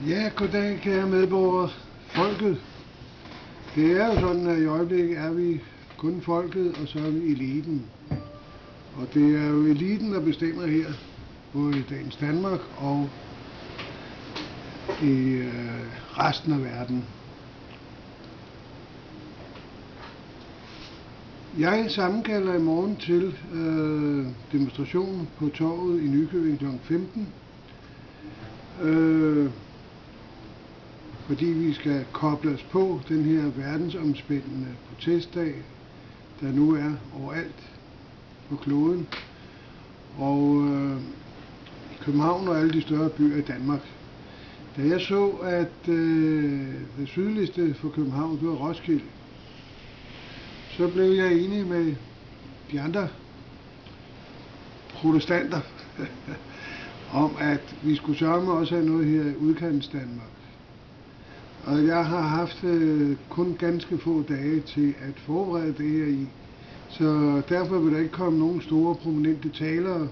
Ja, goddag kære medborgere. Folket. Det er jo sådan, at i øjeblikket er vi kun folket, og så er vi eliten. Og det er jo eliten, der bestemmer her, både i dagens Danmark og i resten af verden. Jeg sammenkalder i morgen til demonstration på torvet i Nykøbing kl. 15. Fordi vi skal koble os på den her verdensomspændende protestdag, der nu er overalt på kloden, og i København og alle de større byer i Danmark. Da jeg så, at det sydligste for København, det var Roskilde, så blev jeg enig med de andre protestanter om, at vi skulle sørge også have noget her i udkants Danmark. Og jeg har haft kun ganske få dage til at forberede det her i, så derfor vil der ikke komme nogen store prominente talere,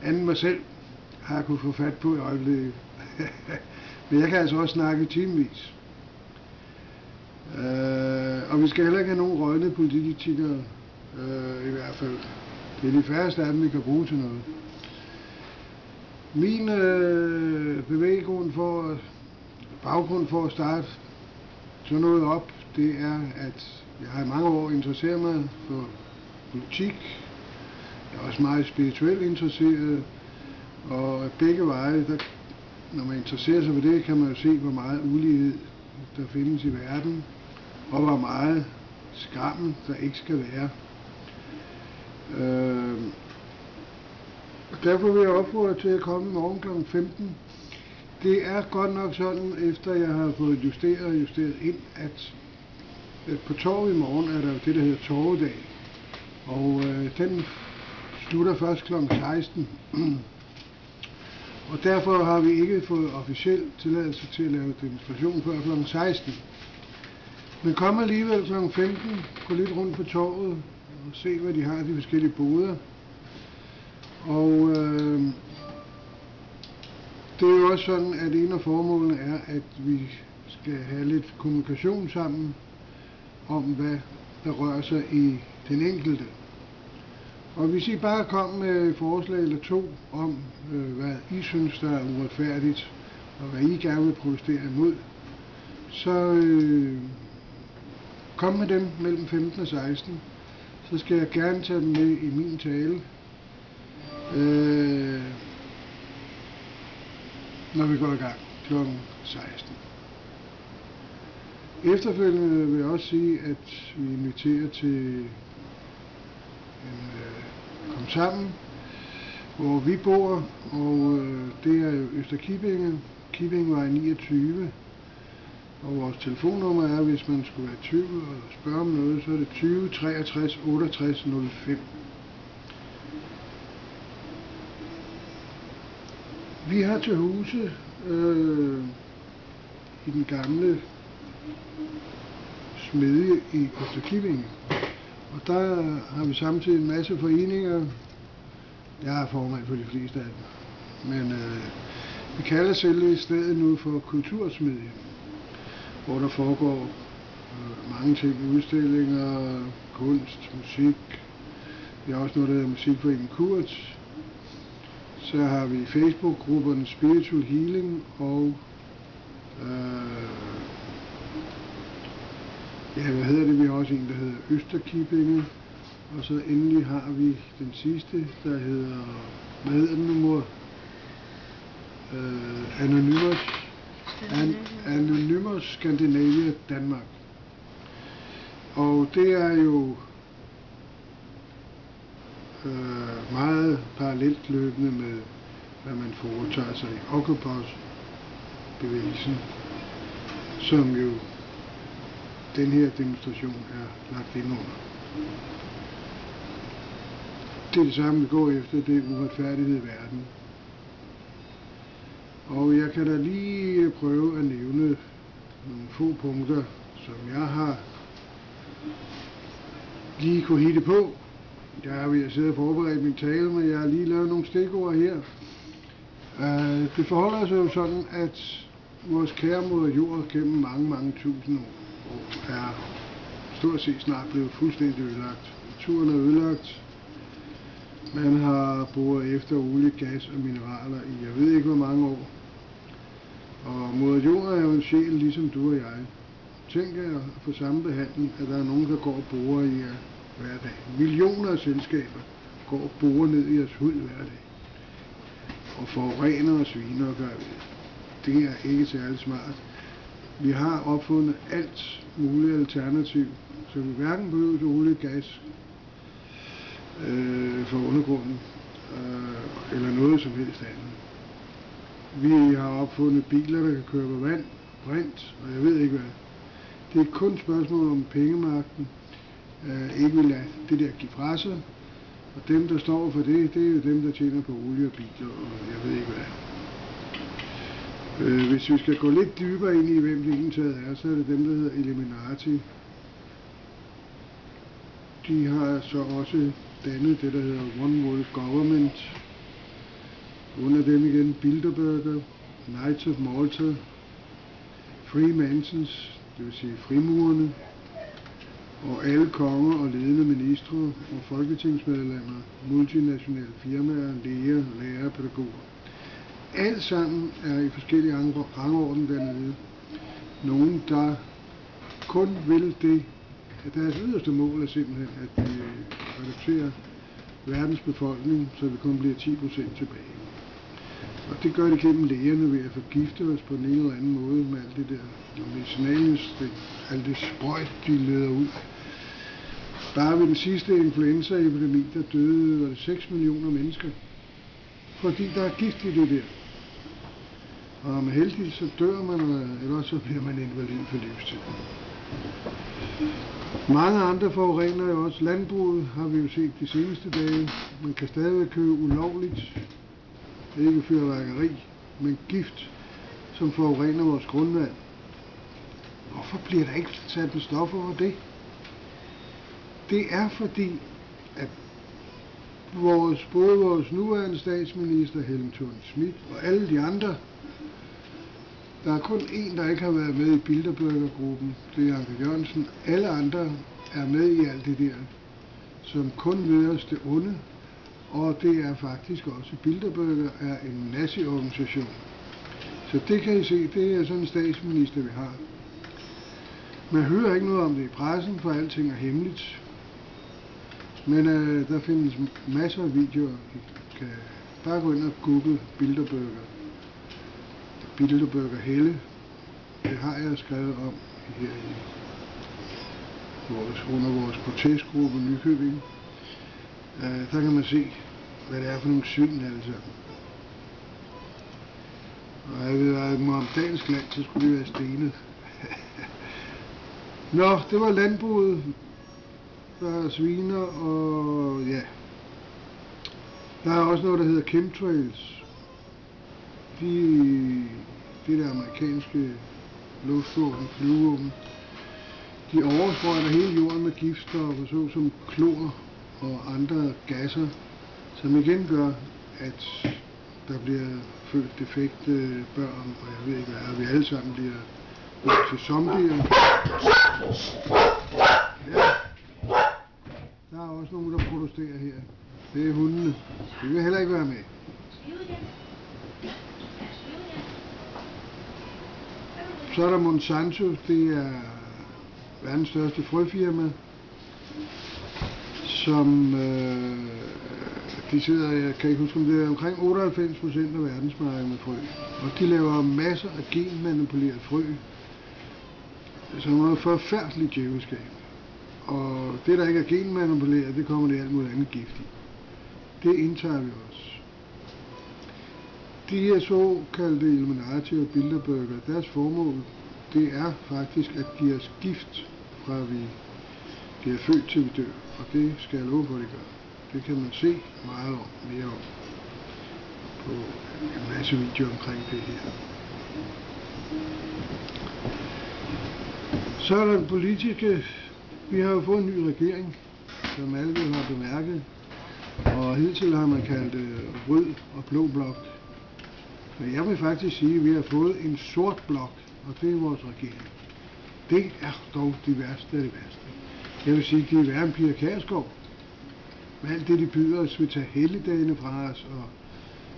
anden mig selv har jeg kunne få fat på i øjeblikket. Men jeg kan altså også snakke timevis. Og vi skal heller ikke have nogen rådne politikere, i hvert fald. Det er de færreste af dem, vi kan bruge til noget. Min baggrund for at starte sådan noget op, det er, at jeg har i mange år interesseret mig for politik. Jeg er også meget spirituelt interesseret, og begge veje, når man interesserer sig for det, kan man jo se, hvor meget ulighed der findes i verden, og hvor meget skam der ikke skal være. Derfor vil jeg opfordre til at komme i morgen kl. 15. Det er godt nok sådan, efter jeg har fået justeret ind, at på torvet i morgen er der jo det, der hedder torvedag. Og den slutter først kl. 16. Og derfor har vi ikke fået officiel tilladelse til at lave demonstration før kl. 16. Men kom alligevel kl. 15, gå lidt rundt på torvet og se, hvad de har de forskellige boder. Og det er jo også sådan, at en af formålene er, at vi skal have lidt kommunikation sammen om, hvad der rører sig i den enkelte. Og hvis I bare kom med et forslag eller to om, hvad I synes, der er uretfærdigt, og hvad I gerne vil protestere imod, så kom med dem mellem 15 og 16. Så skal jeg gerne tage dem med i min tale, når vi går i gang kl. 16. Efterfølgende vil jeg også sige, at vi inviterer til en kom sammen, hvor vi bor, og det er jo Østerkibinge, Kibingvej 29, og vores telefonnummer er, hvis man skulle være i tvivl og spørge om noget, så er det 20 63 68 05. Vi har til huse i den gamle smedje i Østerkibinge, og der har vi samtidig en masse foreninger. Jeg er formand for de fleste af dem, men vi kalder selve stedet nu for Kultursmedje, hvor der foregår mange ting, udstillinger, kunst, musik. Vi har også noget, der hedder Musikforeningen Kurt. Så har vi Facebook-grupperne Spiritual Healing og vi har også en, der hedder Østerkibinge. Og så endelig har vi den sidste, der hedder, hvad hedder den nu, mor? Anonymous Scandinavia Danmark. Og det er jo meget parallelt løbende med, hvad man foretager sig i Occupy-bevægelsen, som jo den her demonstration er lagt ind under. Det er det samme, vi går efter, det er uretfærdighed i verden. Og jeg kan da lige prøve at nævne nogle få punkter, som jeg har lige kunne hitte på. Jeg er ved at sidde og forberede min tale, men jeg har lige lavet nogle stikord her. Det forholder sig jo sådan, at vores kære moder jord gennem mange tusind år er stort set snart blevet fuldstændig ødelagt. Naturen er ødelagt. Man har boret efter olie, gas og mineraler i jeg ved ikke hvor mange år. Og moder jord er jo en sjæl ligesom du og jeg. Tænk jer at få samme behandling, at der er nogen, der går og borer i jer hver dag. Millioner af selskaber går og borer ned i jeres hud hver dag. Og forurener og sviner og gør det. Det er ikke særlig smart. Vi har opfundet alt muligt alternativ, så vi hverken behøver olie, gas for undergrunden eller noget som helst andet. Vi har opfundet biler, der kan køre på vand, brint, og jeg ved ikke hvad. Det er kun et spørgsmål om pengemagten ikke vil lade det der give fra sig. Og dem, der står for det, det er jo dem, der tjener på olie og biler, og jeg ved ikke hvad. Hvis vi skal gå lidt dybere ind i, hvem det egentlig er, så er det dem, der hedder Illuminati. De har så også dannet det, der hedder One World Government. Under dem igen Bilderberger, Knights of Malta, Freemasons, det vil sige frimurerne, og alle konger og ledende ministre og folketingsmedlemmer, multinationale firmaer, læger, lærere, pædagoger. Alt sammen er i forskellige rangorden dernede. Nogen, der kun vil det, at deres yderste mål er simpelthen at reducere verdens befolkning, så vi kun bliver 10% tilbage. Og det gør det gennem lægerne ved at forgifte os på en eller anden måde med alt det der medicinalindustri, alt det sprøjt, de leder ud. Bare ved den sidste influenzaepidemi, der døde 6 millioner mennesker, fordi der er gift i det der. Og med heldigvis så dør man, eller så bliver man invalid for livstid. Mange andre forurener jo også. Landbruget har vi jo set de seneste dage. Man kan stadig købe ulovligt, ikke fyrværkeri, men gift, som forurener vores grundvand. Hvorfor bliver der ikke sat en stop over det? Det er fordi, at både vores nuværende statsminister, Helle Thorning-Schmidt, og alle de andre, der er kun én, der ikke har været med i Bilderberger-gruppen, det er Anker Jørgensen. Alle andre er med i alt det der, som kun ved os det onde, og det er faktisk også, Bilderberger er en nazi-organisation. Så det kan I se, det er sådan en statsminister, vi har. Man hører ikke noget om det i pressen, for alting er hemmeligt. Men der findes masser af videoer. I kan bare gå ind og google Bilderberger. Bilderberger Helle. Det har jeg skrevet om her under vores protestgruppe Nykøbing. Der kan man se, hvad det er for nogle svin alle sammen. Og jeg ved, at i muhammedansk land, så skulle det være stenet. Nå, det var landbruget. Der er sviner, og ja. Der er også noget, der hedder chemtrails. Det der amerikanske luftvåben, flyvevåben, de oversprøjter hele jorden med giftstoffer, såsom klor og andre gasser, som igen gør, at der bliver født defekte børn, og jeg ved ikke hvad, og vi alle sammen bliver til zombier. Ja. Der er også nogen, der protesterer her. Det er hundene. De vil heller ikke være med. Så er der Monsanto, det er verdens største frøfirma, som de sidder, jeg kan ikke huske om det er omkring 98% af verdensmarkedet med frø. Og de laver masser af genmanipuleret frø, som er noget forfærdeligt djævelskab. Og det der ikke er genmanipuleret, det kommer det alt muligt andet gift i. Det indtager vi også. De her såkaldte Illuminati og Bilderberger, deres formål, det er faktisk at give os gift, fra vi bliver født til vi dør. Og det skal jeg love for, at det gør. Det kan man se meget mere om på en masse videoer omkring det her. Så er der den politiske. Vi har jo fået en ny regering, som alle vil have bemærket. Og hidtil har man kaldt rød og blå blok. Men jeg vil faktisk sige, at vi har fået en sort blok, og det er vores regering. Det er dog det værste af det værste. Jeg vil sige, at de er værre end Pia Kjærsgaard. Med alt det, de byder os, vil tage helligdagene fra os, og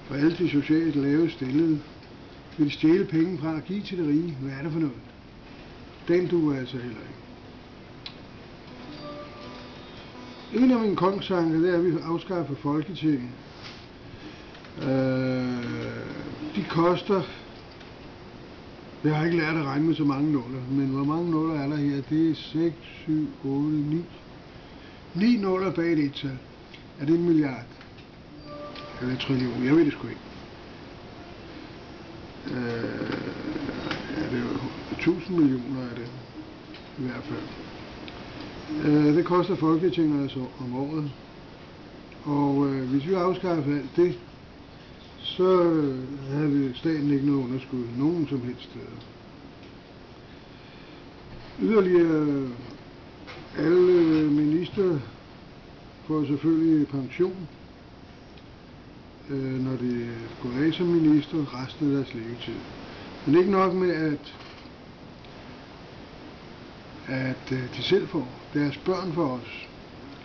for alle de socialt lave stillede, vil stjæle penge fra og give til det rige. Hvad er det for noget? Den duer altså heller ikke. En af mine kongstanker, det er, at vi afskaffer Folketinget. De koster, jeg har ikke lært at regne med så mange nuller, men hvor mange nuller er der her? Det er 6, 7, 8, 9. 9 nuller bag et tal. Er det 1 milliard? Eller 1 trillion? Jeg ved det sgu ikke. Ja, det er jo 1000 millioner af det. I hvert fald. Det koster Folketinget altså om året. Og hvis vi afskaffer alt det, så havde staten ikke noget underskud nogen som helst steder. Yderligere alle minister får selvfølgelig pension, når de går af som minister resten af deres levetid. Men ikke nok med, at de selv får. Deres børn får også.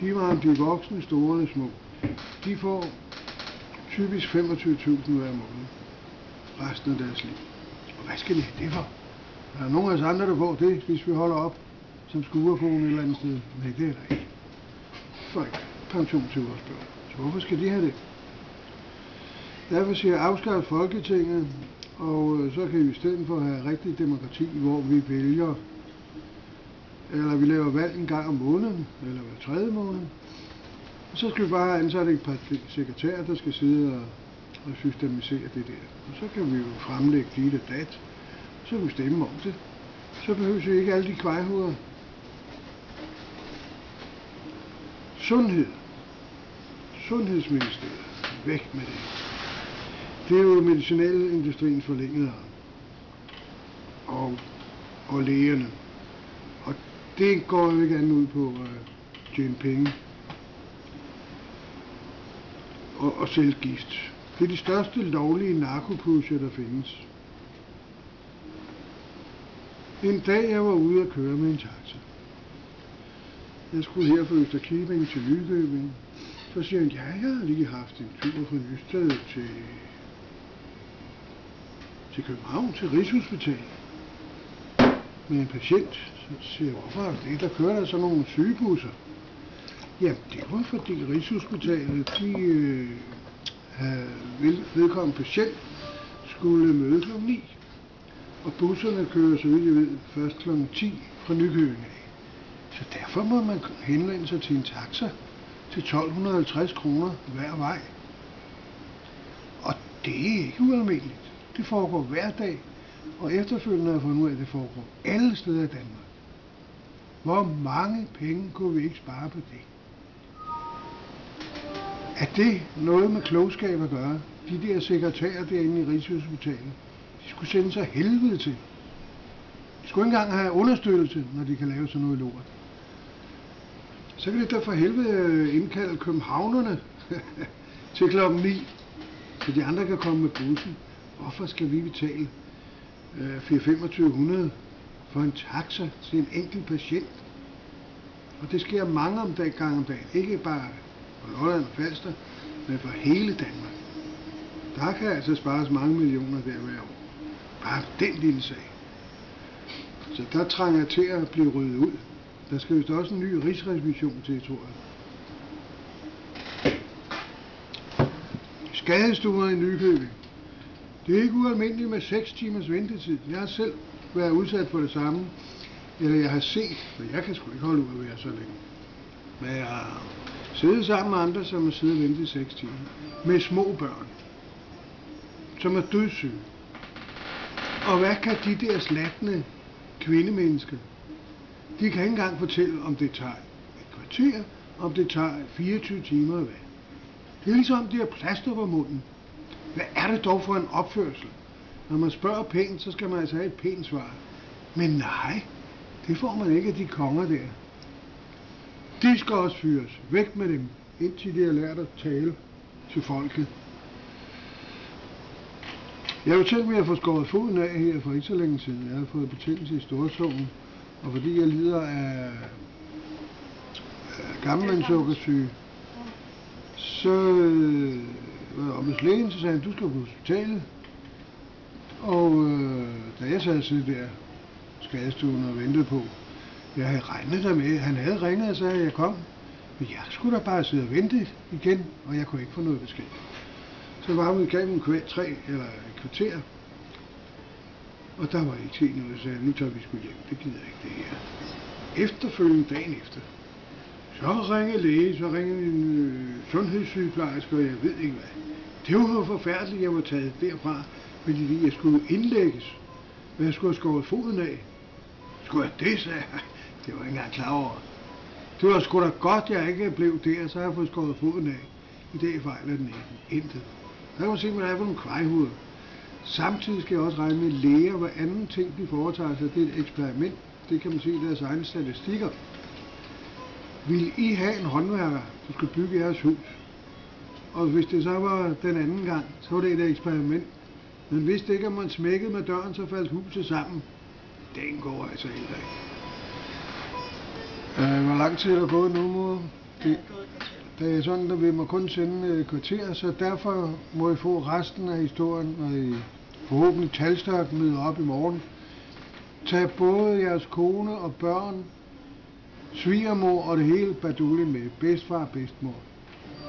De var de voksne, store eller små. De får typisk 25.000 hver måned resten af deres liv. Og hvad skal de have det for? Er der nogen af os andre, der får det, hvis vi holder op som skuerfone et eller andet sted? Nej, det er der ikke. De får ikke pension til vores børn. Så hvorfor skal de have det? Derfor siger jeg, afskaffe Folketinget, og så kan vi i stedet for have rigtig demokrati, hvor vi vælger, eller vi laver valg en gang om måneden, eller hver 3. måned. Og så skal vi bare ansætte et par sekretærer, der skal sidde og systematisere det der. Og så kan vi jo fremlægge dit og dat, så kan vi stemme om det. Så behøver vi ikke alle de kvejhoveder. Sundhed. Sundhedsministeriet. Væk med det. Det er jo medicinalindustriens forlængede arm. Og lægerne. Og det går jo ikke andet ud på at tjene penge. Og sælge gift. Det er de største lovlige narkopusher, der findes. En dag jeg var ude at køre med en taxa. Jeg skulle her fra Østerkibing til Nykøbing. Så siger han, ja, jeg har lige haft en tur fra Nysted til København, til Rigshospitalet. Med en patient. Så siger jeg, hvorfor er det? Der kører der så nogle sygebusser. Jamen, det var fordi Rigshospitalet, de havde vedkommende patient, skulle møde kl. 9. Og busserne kører, så vidt jeg ved, først kl. 10 fra Nykøbing af. Så derfor må man henvende sig til en taxa til 1250 kroner hver vej. Og det er ikke ualmindeligt. Det foregår hver dag, og efterfølgende har jeg fundet ud af, at det foregår alle steder i Danmark. Hvor mange penge kunne vi ikke spare på det? Er det noget med klogskab at gøre? De der sekretærer derinde i Rigshospitalet, de skulle sende sig helvede til. De skulle ikke engang have understøttelse, når de kan lave sådan noget lort. Så kan det da for helvede indkalde københavnerne til kl. 9, så de andre kan komme med bussen. Hvorfor skal vi betale 4-2500 for en taxa til en enkelt patient? Og det sker mange gange om dagen. Ikke bare for Lolland og Falster, men for hele Danmark. Der kan altså spares mange millioner der hver år. Bare den lille sag. Så der trænger til at blive ryddet ud. Der skal vist også en ny rigsrevision til, tror jeg. Skadestuer i Nykøbing. Det er ikke ualmindeligt med 6 timers ventetid. Jeg har selv været udsat for det samme. Eller jeg har set, for jeg kan sgu ikke holde ud at være så længe. Men jeg har siddet sammen med andre, som har siddet og ventet i 6 timer. Med små børn. Som er dødssyge. Og hvad kan de der slatne kvindemennesker? De kan ikke engang fortælle, om det tager et kvarter, om det tager 24 timer at være. Det er ligesom, de har plaster på munden. Hvad er det dog for en opførsel? Når man spørger pænt, så skal man altså have et pænt svar. Men nej, det får man ikke af de konger der. De skal også fyres. Væk med dem, indtil de har lært at tale til folket. Jeg er jo selv med at få skåret foden af her for ikke så længe siden. Jeg har fået betændelse i stortåen, og fordi jeg lider af gammelmandssukkersyge, så var jeg oppe hos lægen, så sagde han, du skal på hospitalet. Og da jeg sad og sidde der i skadestuen og ventede på, jeg havde regnet der med, han havde ringet og sagde, at jeg kom. Men jeg skulle da bare sidde og vente igen, og jeg kunne ikke få noget besked. Så var vi igennem et kvarter, og der var ikke set noget, så sagde, nu tager vi sgu hjem, det gider ikke det her. Efterfølgende dagen efter, så ringede læge, så ringede en sundhedssygeplejerske, og jeg ved ikke hvad. Det var jo forfærdeligt, jeg var taget derfra, fordi jeg skulle indlægges, og jeg skulle have skåret foden af. Skulle jeg det, sagde jeg. Det var jeg ikke engang klar over. Det var sgu da godt, jeg ikke blev der, så har jeg fået skåret foden af. I dag fejler den ikke. Intet. Der kan man se, hvad der er for nogle kvejhoveder. Samtidig skal jeg også regne med læger, hvad anden ting de foretager sig. Det er et eksperiment. Det kan man se i deres egne statistikker. Vil I have en håndværker, der skal bygge jeres hus? Og hvis det så var den anden gang, så var det et eksperiment. Men hvis det ikke, at man smækkede med døren, så faldt huset sammen. Den går altså heller ikke. Hvor lang tid er der gået nu, mor? Det er sådan, der vil man kun sende et kvarter, så derfor må I få resten af historien, og I forhåbentlig talstærkt møder op i morgen. Tag både jeres kone og børn, svigermor og det hele badulje med, bedstfar og bedstmor.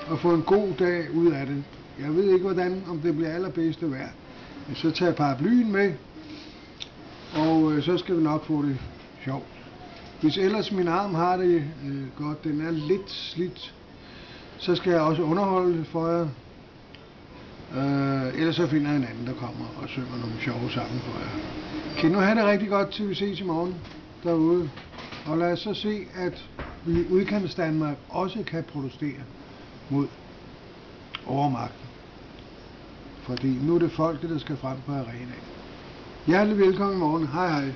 Og få en god dag ud af det. Jeg ved ikke hvordan, om det bliver allerbedste vejr. Men så tag paraplyen med, og så skal vi nok få det sjovt. Hvis ellers min arm har det godt, den er lidt slidt, så skal jeg også underholde for jer. Ellers så finder jeg en anden, der kommer og synger nogle sjove sange for jer. Kan nu have det rigtig godt, til vi ses i morgen derude. Og lad os så se, at vi i udkants Danmark også kan protestere mod overmagten. Fordi nu er det folket, der skal frem på arenaen. Hjertelig velkommen i morgen. Hej hej.